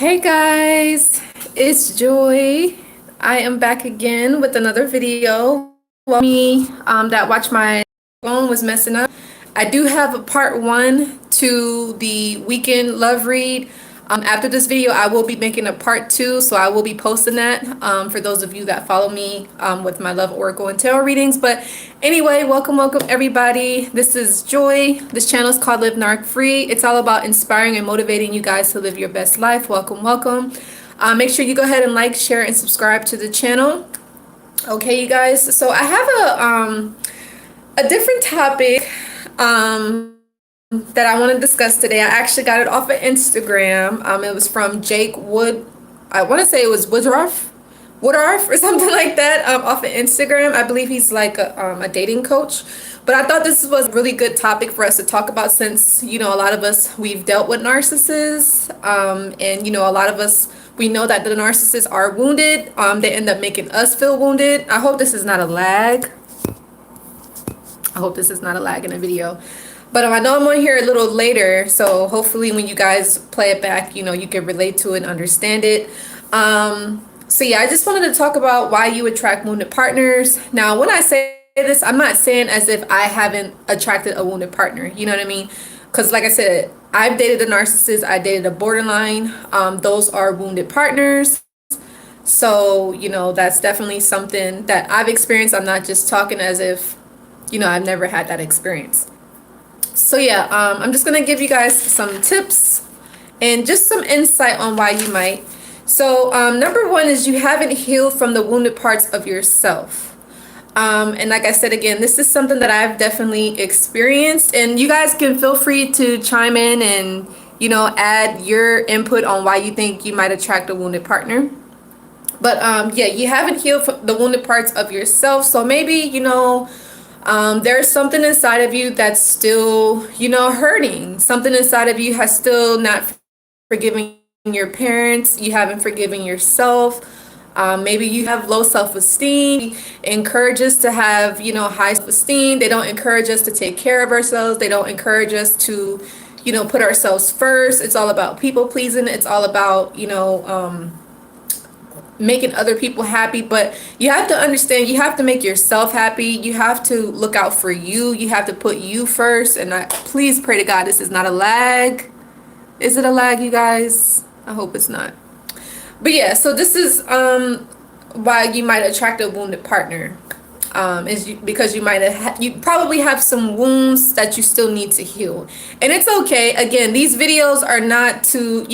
Hey guys, it's Joy. I am back again with another video. Well, me that watched my phone was messing up. I do have a part one to the weekend love read. After this video, I will be making a part two, so I will be posting that for those of you that follow me with my love oracle and tarot readings. But anyway, welcome everybody. This is Joy. This channel is called Live Narc Free. It's all about inspiring and motivating you guys to live your best life. Welcome. Make sure you go ahead and like, share, and subscribe to the channel. Okay, you guys. So I have a different topic that I want to discuss today. I actually got it off of Instagram. It was from Jake Wood. I want to say it was Woodruff or something like that. Off of Instagram. I believe he's like a dating coach. But I thought this was a really good topic for us to talk about since, a lot of us, we've dealt with narcissists. And, a lot of us, we know that the narcissists are wounded. They end up making us feel wounded. I hope this is not a lag. In the video. But I know I'm on here a little later, so hopefully when you guys play it back, you can relate to it and understand it. So yeah, I just wanted to talk about why you attract wounded partners. Now, when I say this, I'm not saying as if I haven't attracted a wounded partner. You know what I mean? Because like I said, I've dated a narcissist. I dated a borderline. Those are wounded partners. So, that's definitely something that I've experienced. I'm not just talking as if, I've never had that experience. So yeah, I'm just gonna give you guys some tips and just some insight on why you might. So number one is you haven't healed from the wounded parts of yourself. And like I said, again, this is something that I've definitely experienced, and you guys can feel free to chime in and, add your input on why you think you might attract a wounded partner. But yeah, you haven't healed from the wounded parts of yourself. So maybe, there's something inside of you that's still, hurting. Something inside of you has still not forgiven your parents. You haven't forgiven yourself. Maybe you have low self-esteem. Encourage us to have, high self-esteem. They don't encourage us to take care of ourselves. They don't encourage us to, put ourselves first. It's all about people pleasing. It's all about, making other people happy. But you have to understand, you have to make yourself happy. You have to look out for you. You have to put you first. And please pray to God this is not a lag. Is it a lag, you guys? I hope it's not. But yeah, so this is why you might attract a wounded partner. Because you probably have some wounds that you still need to heal. And it's okay. Again, these videos are not to,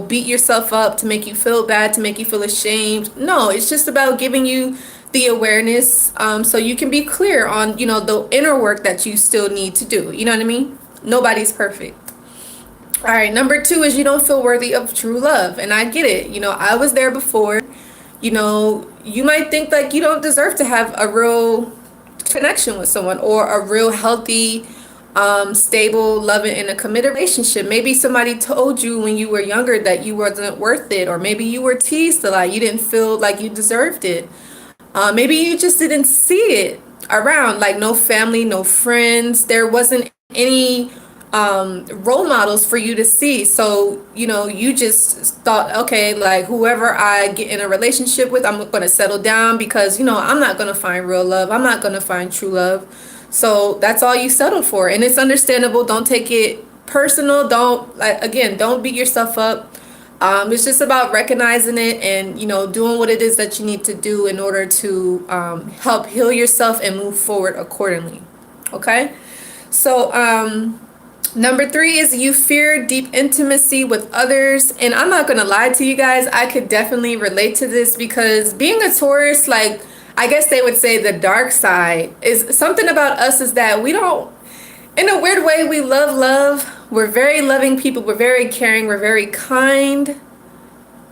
beat yourself up, to make you feel bad, to make you feel ashamed. No, it's just about giving you the awareness so you can be clear on, the inner work that you still need to do. You know what I mean? Nobody's perfect. All right, number two is you don't feel worthy of true love. And I get it. I was there before. You might think like you don't deserve to have a real connection with someone or a real healthy, stable, loving, and a committed relationship. Maybe somebody told you when you were younger that you wasn't worth it, or maybe you were teased a lot. You didn't feel like you deserved it. Maybe you just didn't see it around, like no family, no friends. There wasn't any role models for you to see. So, you just thought, okay, like whoever I get in a relationship with, I'm going to settle down because, I'm not going to find real love. I'm not going to find true love. So that's all you settled for. And it's understandable. Don't take it personal. Don't beat yourself up. It's just about recognizing it and, doing what it is that you need to do in order to help heal yourself and move forward accordingly. Okay. So, number three is you fear deep intimacy with others. And I'm not going to lie to you guys. I could definitely relate to this because being a Taurus, like, I guess they would say the dark side is something about us is that we don't, in a weird way, we love. We're very loving people. We're very caring. We're very kind.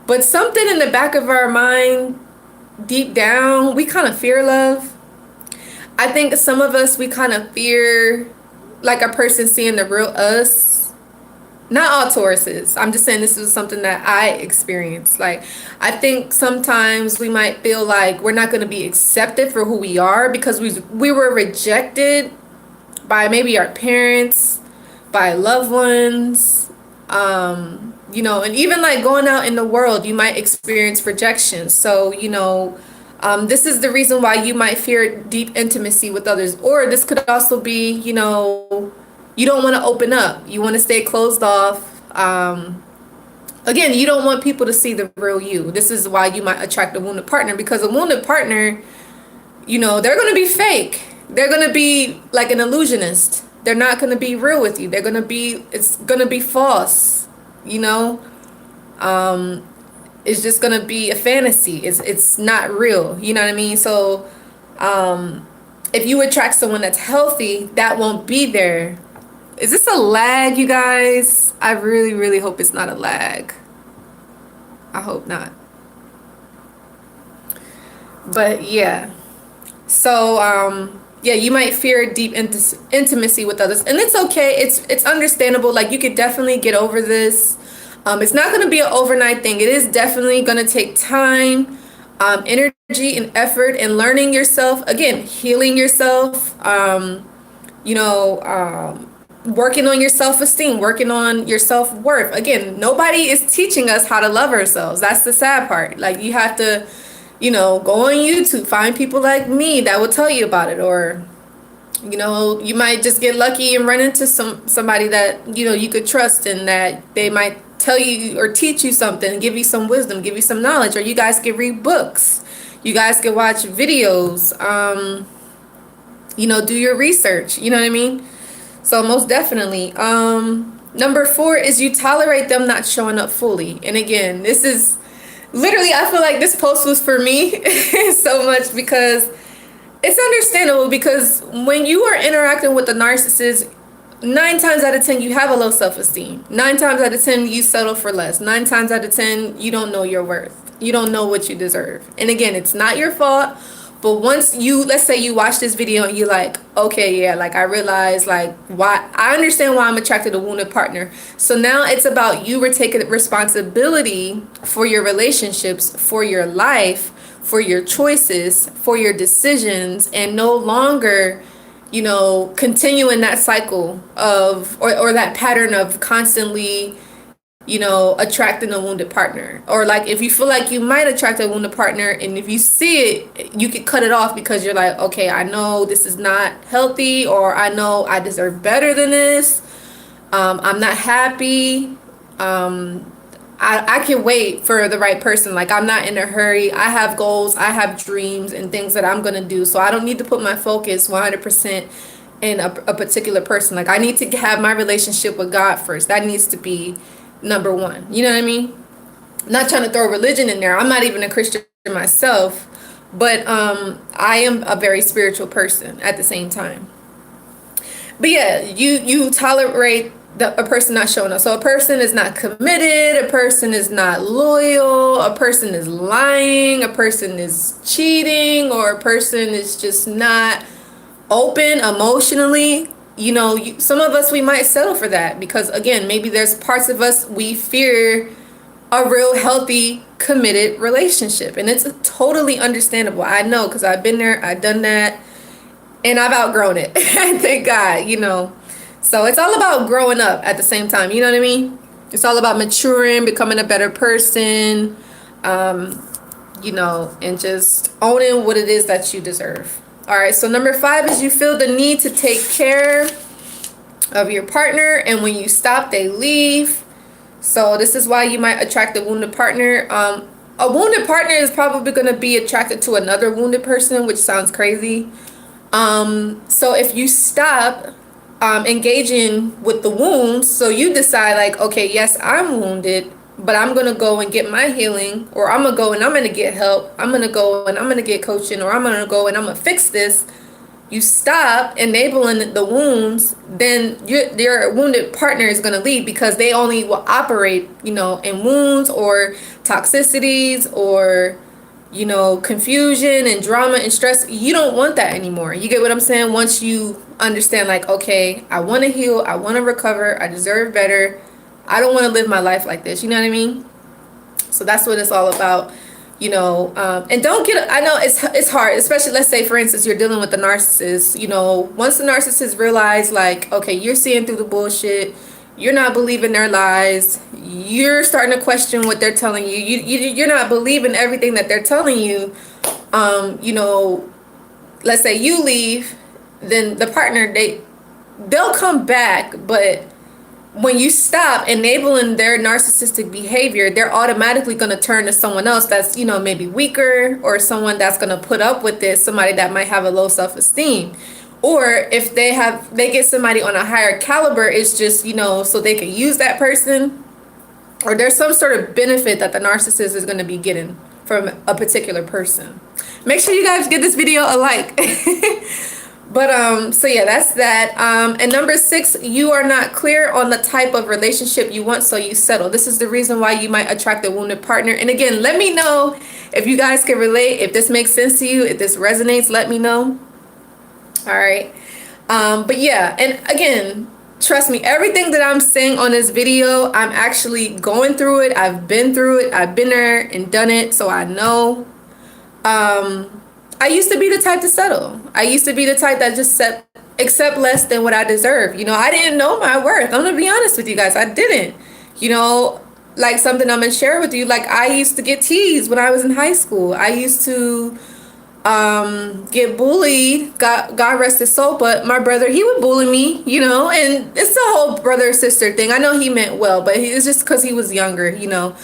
But something in the back of our mind, deep down, we kind of fear love. I think some of us, we kind of fear like a person seeing the real us. Not all Tauruses. I'm just saying this is something that I experienced. Like, I think sometimes we might feel like we're not going to be accepted for who we are because we were rejected by maybe our parents, by loved ones, And even like going out in the world, you might experience rejection. So, this is the reason why you might fear deep intimacy with others. Or this could also be, you don't want to open up. You want to stay closed off. Again, you don't want people to see the real you. This is why you might attract a wounded partner, because a wounded partner, they're going to be fake. They're going to be like an illusionist. They're not going to be real with you. It's going to be false, you know? It's just going to be a fantasy. It's not real. You know what I mean? So, if you attract someone that's healthy, that won't be there. Is this a lag, you guys? I really, really hope it's not a lag. I hope not. But yeah. So, yeah, you might fear deep intimacy with others, and it's okay. It's understandable. Like, you could definitely get over this. It's not going to be an overnight thing. It is definitely going to take time, energy, and effort, and learning yourself. Again, healing yourself. Working on your self-esteem, working on your self-worth. Again, nobody is teaching us how to love ourselves. That's the sad part. Like, you have to, go on YouTube, find people like me that will tell you about it. Or, you might just get lucky and run into somebody that, you could trust, and that they might tell you or teach you something, give you some wisdom, give you some knowledge. Or you guys can read books. You guys can watch videos. Do your research. You know what I mean? So most definitely. Number 4 is you tolerate them not showing up fully. And again, this is literally, I feel like this post was for me so much, because it's understandable, because when you are interacting with the narcissist, 9 times out of 10, you have a low self-esteem. 9 times out of 10, you settle for less. 9 times out of 10, you don't know your worth. You don't know what you deserve. And again, it's not your fault. But once let's say you watch this video and you're like, okay, yeah, like I realize like why, I understand why I'm attracted to a wounded partner. So now it's about you taking responsibility for your relationships, for your life, for your choices, for your decisions, and no longer, continuing that cycle of, or that pattern of constantly, attracting a wounded partner. Or like, if you feel like you might attract a wounded partner, and if you see it, you can cut it off, because you're like, okay, I know this is not healthy, or I know I deserve better than this. I'm not happy. I can wait for the right person. Like, I'm not in a hurry. I have goals, I have dreams and things that I'm going to do. So I don't need to put my focus 100% in a particular person. Like, I need to have my relationship with God first. That needs to be number 1. You know what I mean? I'm not trying to throw religion in there. I'm not even a Christian myself, but I am a very spiritual person at the same time. But yeah, you tolerate a person not showing up. So a person is not committed, a person is not loyal, a person is lying, a person is cheating, or a person is just not open emotionally. Some of us, we might settle for that, because again, maybe there's parts of us we fear a real healthy, committed relationship, and it's totally understandable. I know, because I've been there, I've done that, and I've outgrown it. Thank God. So it's all about growing up at the same time. You know what I mean? It's all about maturing, becoming a better person, and just owning what it is that you deserve. All right, so number 5 is you feel the need to take care of your partner, and when you stop, they leave. So this is why you might attract a wounded partner. A wounded partner is probably going to be attracted to another wounded person, which sounds crazy. So if you stop engaging with the wounds, so you decide like, okay, yes, I'm wounded, but I'm going to go and get my healing, or I'm going to go and I'm going to get help. I'm going to go and I'm going to get coaching, or I'm going to go and I'm going to fix this. You stop enabling the wounds, then your wounded partner is going to leave, because they only will operate, in wounds or toxicities or, confusion and drama and stress. You don't want that anymore. You get what I'm saying? Once you understand, like, okay, I want to heal, I want to recover, I deserve better. I don't want to live my life like this. You know what I mean? So that's what it's all about. And don't get, I know it's hard, especially, let's say, for instance, you're dealing with the narcissist. Once the narcissist realize, like, okay, you're seeing through the bullshit, You're not believing their lies. You're starting to question what they're telling you. You're not believing everything that they're telling you. You know, let's say you leave, then the partner, they'll come back, but when you stop enabling their narcissistic behavior, they're automatically going to turn to someone else that's, you know, maybe weaker, or someone that's going to put up with this, somebody that might have a low self-esteem. Or if they get somebody on a higher caliber, it's just, you know, so they can use that person, or there's some sort of benefit that the narcissist is going to be getting from a particular person. Make sure you guys give this video a like. But so yeah, that's that. And number 6, you are not clear on the type of relationship you want, so you settle. This is the reason why you might attract a wounded partner. And again, let me know if you guys can relate, if this makes sense to you, if this resonates, let me know. All right. But yeah, and again, trust me, everything that I'm saying on this video, I'm actually going through it. I've been through it. I've been there and done it, so I know. I used to be the type to settle. I used to be the type that just accept less than what I deserve. You know, I didn't know my worth. I'm gonna be honest with you guys. I didn't. You know, like something I'm gonna share with you. Like, I used to get teased when I was in high school. I used to get bullied. God rest his soul. But my brother, he would bully me. You know, and it's a whole brother sister thing. I know he meant well, but it's just because he was younger. You know.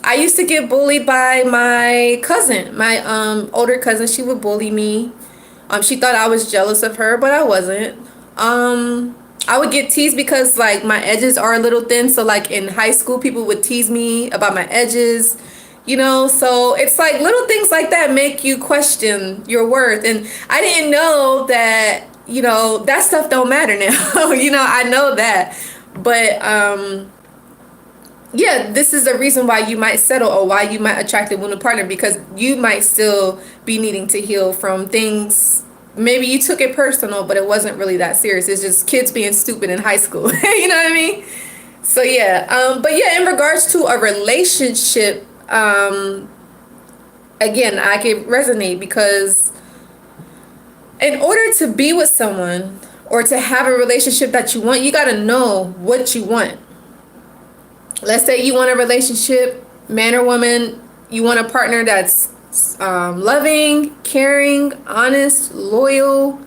I used to get bullied by my cousin, my older cousin. She would bully me. She thought I was jealous of her, but I wasn't. I would get teased because like my edges are a little thin. So like in high school, people would tease me about my edges, you know. So it's like little things like that make you question your worth. And I didn't know that, you know, that stuff don't matter now. You know, I know that. But yeah, this is the reason why you might settle, or why you might attract a wounded partner, because you might still be needing to heal from things. Maybe you took it personal, but it wasn't really that serious. It's just kids being stupid in high school. You know what I mean? So yeah, but yeah, in regards to a relationship, again, I can resonate, because in order to be with someone or to have a relationship that you want, you got to know what you want. Let's say you want a relationship, man or woman, you want a partner that's loving, caring, honest, loyal,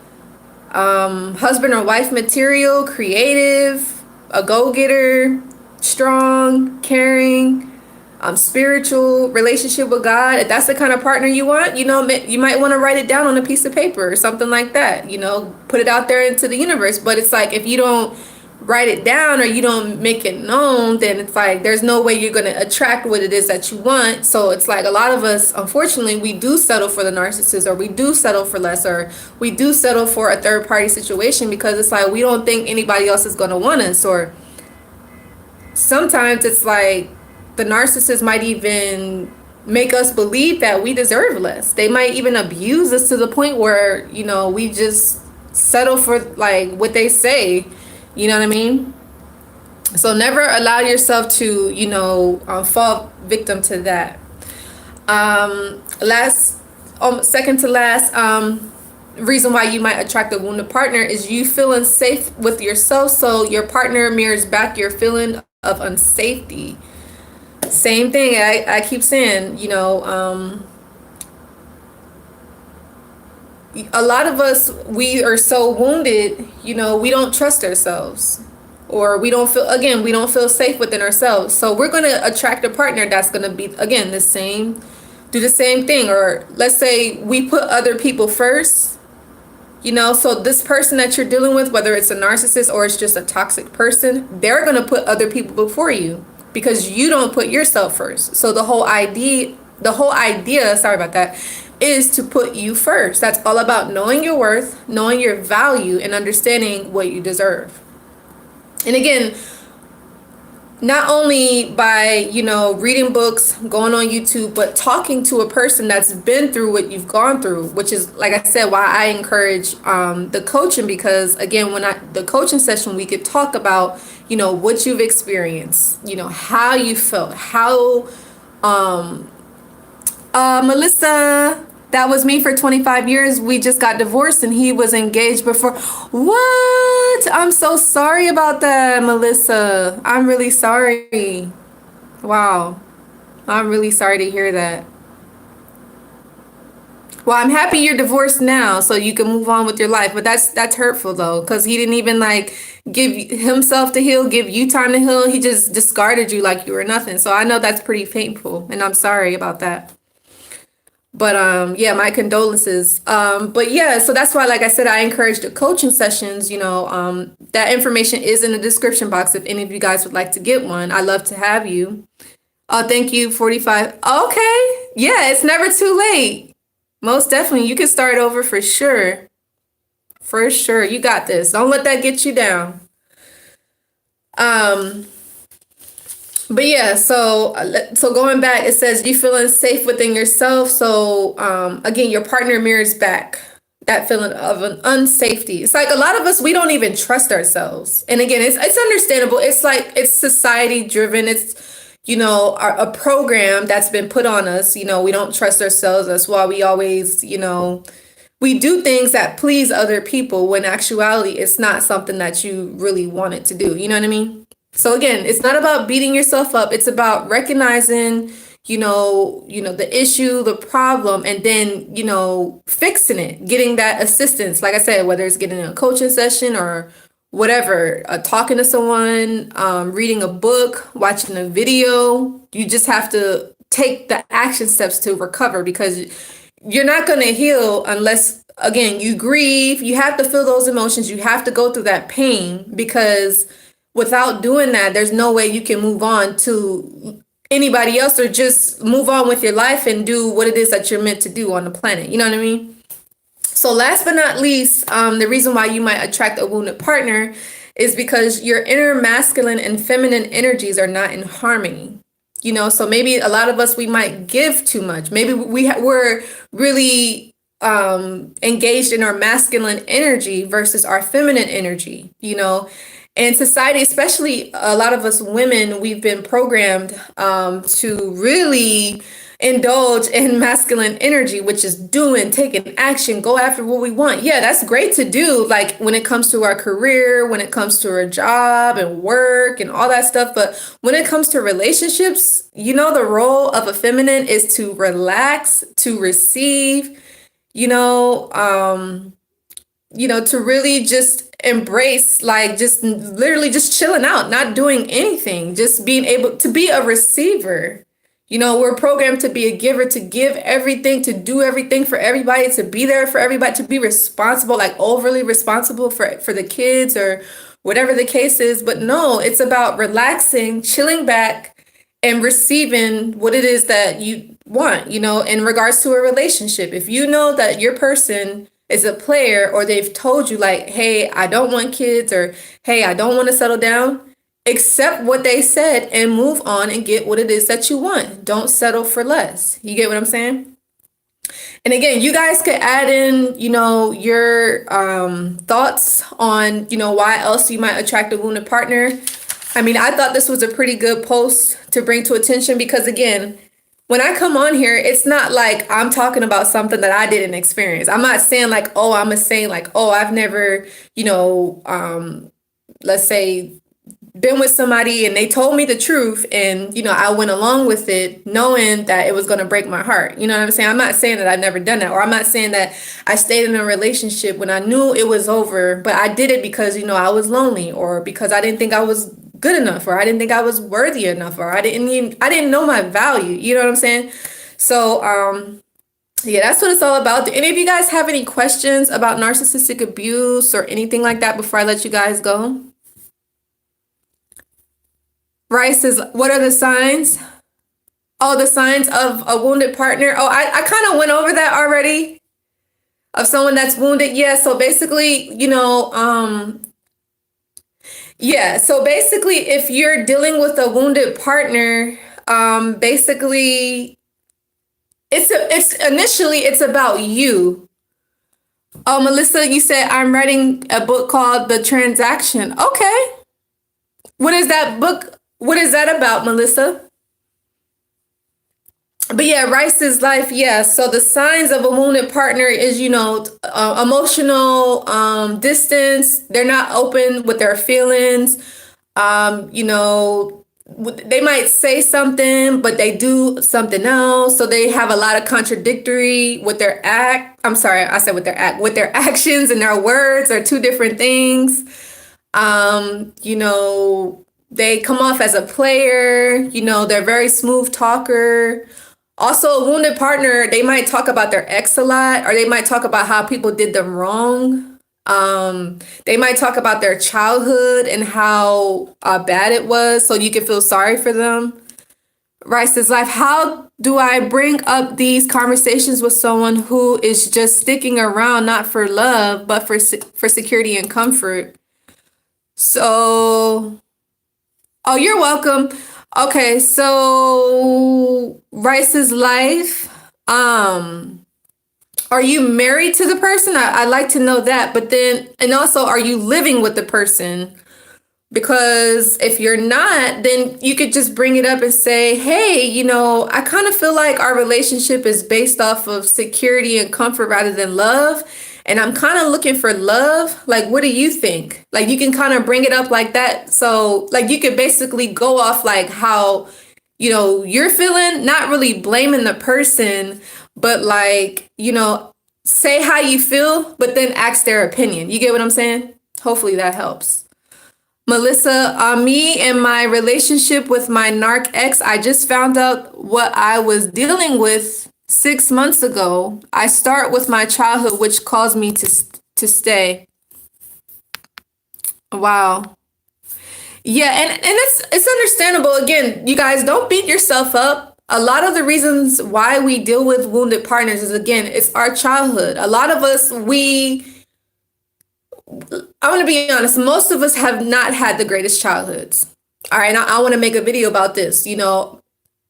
husband or wife material, creative, a go-getter, strong, caring, spiritual, relationship with God. If that's the kind of partner you want, you know, you might want to write it down on a piece of paper or something like that, you know, put it out there into the universe. But it's like, if you don't write it down, or you don't make it known, then it's like there's no way you're going to attract what it is that you want. So it's like a lot of us, unfortunately, we do settle for the narcissist, or we do settle for less, or we do settle for a third party situation, because it's like we don't think anybody else is going to want us. Or sometimes it's like the narcissist might even make us believe that we deserve less. They might even abuse us to the point where, you know, we just settle for like what they say. You know what I mean? So never allow yourself to, you know, fall victim to that. Second to last, reason why you might attract a wounded partner is you feeling safe with yourself. So your partner mirrors back your feeling of unsafety. Same thing. I keep saying, you know, a lot of us, we are so wounded, you know, we don't trust ourselves, or we don't feel safe within ourselves. So we're going to attract a partner that's going to be, again, do the same thing. Or let's say we put other people first, you know, so this person that you're dealing with, whether it's a narcissist or it's just a toxic person, they're going to put other people before you because you don't put yourself first. So the whole idea, sorry about that, is to put you first. That's all about knowing your worth, knowing your value, and understanding what you deserve. And again, not only by, you know, reading books, going on YouTube, but talking to a person that's been through what you've gone through, which is, like I said, why I encourage the coaching, because again, the coaching session, we could talk about, you know, what you've experienced, you know, how you felt, how Melissa, That was me for 25 years. We just got divorced and he was engaged before. What? I'm so sorry about that, Melissa. I'm really sorry. Wow. I'm really sorry to hear that. Well, I'm happy you're divorced now so you can move on with your life. But that's hurtful though, because he didn't even like give himself to heal, give you time to heal. He just discarded you like you were nothing. So I know that's pretty painful, and I'm sorry about that. But yeah, my condolences. But yeah, so that's why, like I said, I encourage the coaching sessions. That information is in the description box if any of you guys would like to get one. I love to have you. Oh, thank you, 45. Okay. Yeah, it's never too late. Most definitely. You can start over for sure. For sure. You got this. Don't let that get you down. Um, but yeah, so going back, it says you feeling safe within yourself. So again, your partner mirrors back that feeling of an unsafety. It's like a lot of us, we don't even trust ourselves. And again, it's understandable. It's like it's society driven. It's a program that's been put on us. We don't trust ourselves. That's why we always, we do things that please other people when actuality it's not something that you really wanted to do. You know what I mean? So again, it's not about beating yourself up. It's about recognizing, the issue, the problem, and then, fixing it, getting that assistance. Like I said, whether it's getting a coaching session or whatever, talking to someone, reading a book, watching a video, you just have to take the action steps to recover because you're not going to heal unless, again, you grieve. You have to feel those emotions. You have to go through that pain because without doing that, there's no way you can move on to anybody else or just move on with your life and do what it is that you're meant to do on the planet. You know what I mean? So last but not least, the reason why you might attract a wounded partner is because your inner masculine and feminine energies are not in harmony. So maybe a lot of us, we might give too much. Maybe we're really engaged in our masculine energy versus our feminine energy, and society, especially a lot of us women, we've been programmed to really indulge in masculine energy, which is doing, taking action, go after what we want. Yeah, that's great to do, like when it comes to our career, when it comes to our job and work and all that stuff. But when it comes to relationships, the role of a feminine is to relax, to receive, to really just embrace, like just literally just chilling out, not doing anything, just being able to be a receiver. We're programmed to be a giver, to give everything, to do everything for everybody, to be there for everybody, to be responsible, like overly responsible for the kids or whatever the case is. But no, it's about relaxing, chilling back, and receiving what it is that you want, in regards to a relationship. If you know that your person is a player or they've told you like, hey, I don't want kids or hey, I don't want to settle down, accept what they said and move on and get what it is that you want. Don't settle for less. You get what I'm saying? And again, you guys could add in, your thoughts on, why else you might attract a wounded partner. I mean, I thought this was a pretty good post to bring to attention because again, when I come on here, it's not like I'm talking about something that I didn't experience. I'm not saying like, oh, I'm saying like, oh, I've never, let's say been with somebody and they told me the truth and, I went along with it knowing that it was going to break my heart. You know what I'm saying? I'm not saying that I've never done that, or I'm not saying that I stayed in a relationship when I knew it was over, but I did it because, I was lonely or because I didn't think I was good enough or I didn't think I was worthy enough or I didn't know my value. You know what I'm saying? So, yeah, that's what it's all about. Do any of you guys have any questions about narcissistic abuse or anything like that before I let you guys go? Rice says, what are the signs? Oh, the signs of a wounded partner. Oh, I kind of went over that already of someone that's wounded. Yeah. So basically, yeah. So basically, if you're dealing with a wounded partner, basically it's initially it's about you. Oh, Melissa, you said I'm writing a book called The Transaction. Okay. What is that book? What is that about, Melissa? But yeah, Rice's life, yeah. So the signs of a wounded partner is, emotional distance. They're not open with their feelings. They might say something, but they do something else. So they have a lot of contradictory with their act. I'm sorry, I said with their act, with their actions and their words are two different things. They come off as a player. They're very smooth talker. Also, a wounded partner, they might talk about their ex a lot, or they might talk about how people did them wrong. They might talk about their childhood and how bad it was, so you can feel sorry for them. Rice's life. How do I bring up these conversations with someone who is just sticking around, not for love, but for security and comfort? So, oh, you're welcome. Okay, so Rice's life. Are you married to the person? I'd like to know that. But then, and also, are you living with the person? Because if you're not, then you could just bring it up and say, hey, I kind of feel like our relationship is based off of security and comfort rather than love. And I'm kind of looking for love. Like, what do you think? Like, you can kind of bring it up like that. So, like, you could basically go off like how, you're feeling, not really blaming the person, but like, say how you feel, but then ask their opinion. You get what I'm saying? Hopefully that helps. Melissa, me and my relationship with my narc ex, I just found out what I was dealing with 6 months ago. I start with my childhood, which caused me to stay. Wow. Yeah, and it's understandable. Again, you guys don't beat yourself up. A lot of the reasons why we deal with wounded partners is, again, it's our childhood. A lot of us, I want to be honest, most of us have not had the greatest childhoods. All right, I want to make a video about this.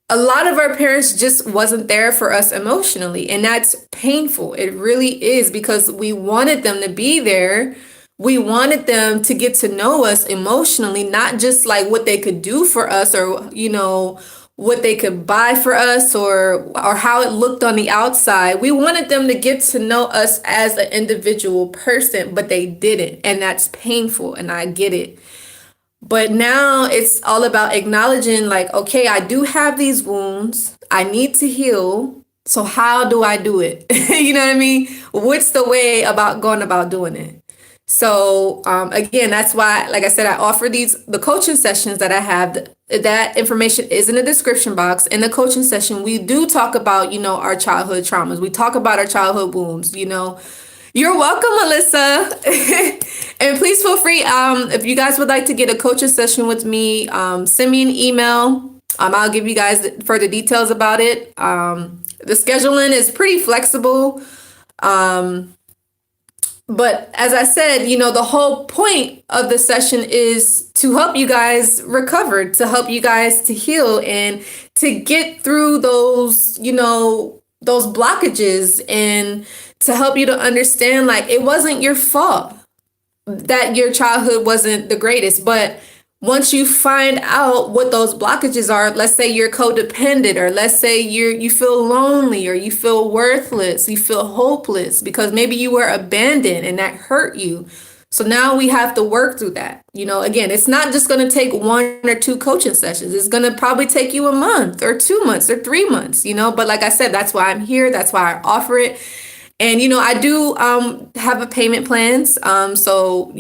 A lot of our parents just wasn't there for us emotionally, and that's painful. It really is, because we wanted them to be there. We wanted them to get to know us emotionally, not just like what they could do for us, or what they could buy for us, or how it looked on the outside. We wanted them to get to know us as an individual person, but they didn't, and that's painful, and I get it. But now it's all about acknowledging, like, okay, I do have these wounds. I need to heal. So how do I do it? You know what I mean? What's the way about going about doing it? So again, that's why, like I said, I offer the coaching sessions that I have. That information is in the description box. In the coaching session, we do talk about, our childhood traumas. We talk about our childhood wounds, You're welcome, Melissa. And please feel free, if you guys would like to get a coaching session with me, send me an email. I'll give you guys further details about it. The scheduling is pretty flexible. But as I said, the whole point of the session is to help you guys recover, to help you guys to heal, and to get through those blockages, and to help you to understand, like, it wasn't your fault that your childhood wasn't the greatest. But once you find out what those blockages are, let's say you're codependent, or let's say you feel lonely, or you feel worthless, you feel hopeless because maybe you were abandoned and that hurt you. So now we have to work through that. Again, it's not just going to take 1 or 2 coaching sessions. It's going to probably take you a month or 2 months or 3 months, but like I said, that's why I'm here. That's why I offer it. And, I do have a payment plans. So,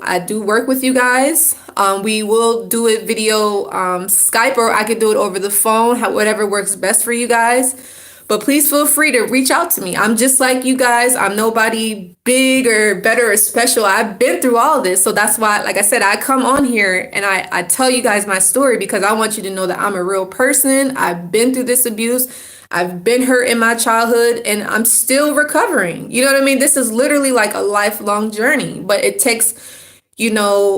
I do work with you guys. We will do it video Skype, or I could do it over the phone, whatever works best for you guys. But please feel free to reach out to me. I'm just like you guys. I'm nobody big or better or special. I've been through all this. So that's why, like I said, I come on here and I tell you guys my story, because I want you to know that I'm a real person. I've been through this abuse. I've been hurt in my childhood, and I'm still recovering. You know what I mean? This is literally like a lifelong journey, but it takes,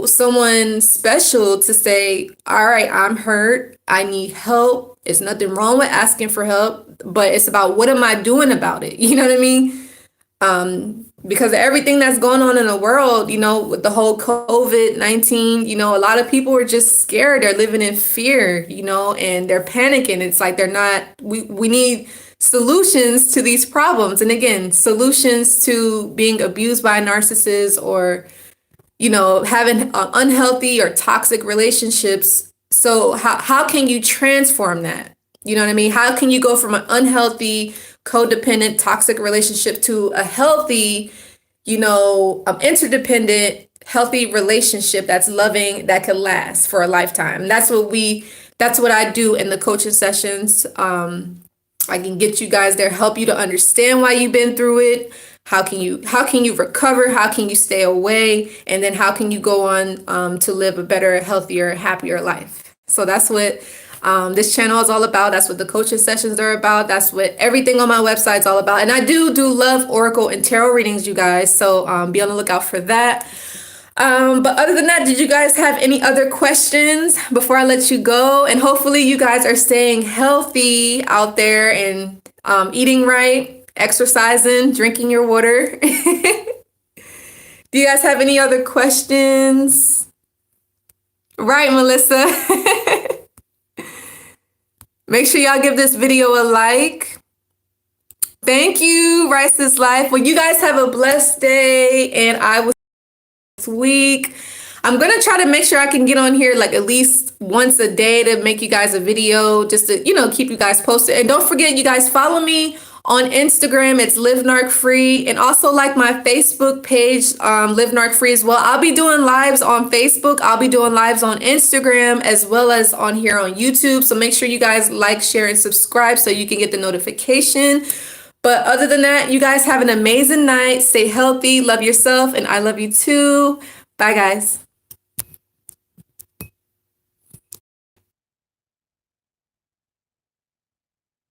someone special to say, all right, I'm hurt. I need help. There's nothing wrong with asking for help, but it's about, what am I doing about it? You know what I mean? Because of everything that's going on in the world, with the whole COVID-19, a lot of people are just scared. They're living in fear, and they're panicking. It's like we need solutions to these problems. And again, solutions to being abused by narcissists or, having unhealthy or toxic relationships. So how can you transform that? You know what I mean? How can you go from an unhealthy, codependent, toxic relationship to a healthy, interdependent, healthy relationship that's loving, that could last for a lifetime? That's what I do in the coaching sessions. I can get you guys there, help you to understand why you've been through it. How can you recover? How can you stay away? And then how can you go on to live a better, healthier, happier life? So that's what this channel is all about. That's what the coaching sessions are about. That's what everything on my website is all about. And I do love oracle and tarot readings, you guys. So be on the lookout for that. But other than that, did you guys have any other questions before I let you go? And hopefully you guys are staying healthy out there and eating right, exercising, drinking your water. Do you guys have any other questions? Right, Melissa. Make sure y'all give this video a like. Thank you, Rice's Life. Well, you guys have a blessed day, and I will see you next week. I'm going to try to make sure I can get on here like at least once a day to make you guys a video just to, keep you guys posted. And don't forget, you guys follow me on Instagram. It's Live Narc Free, and also like my Facebook page, Live Narc Free as well. I'll be doing lives on Facebook. I'll be doing lives on Instagram as well as on here on YouTube. So make sure you guys like, share, and subscribe so you can get the notification. But other than that, you guys have an amazing night. Stay healthy, love yourself, and I love you too. Bye, guys.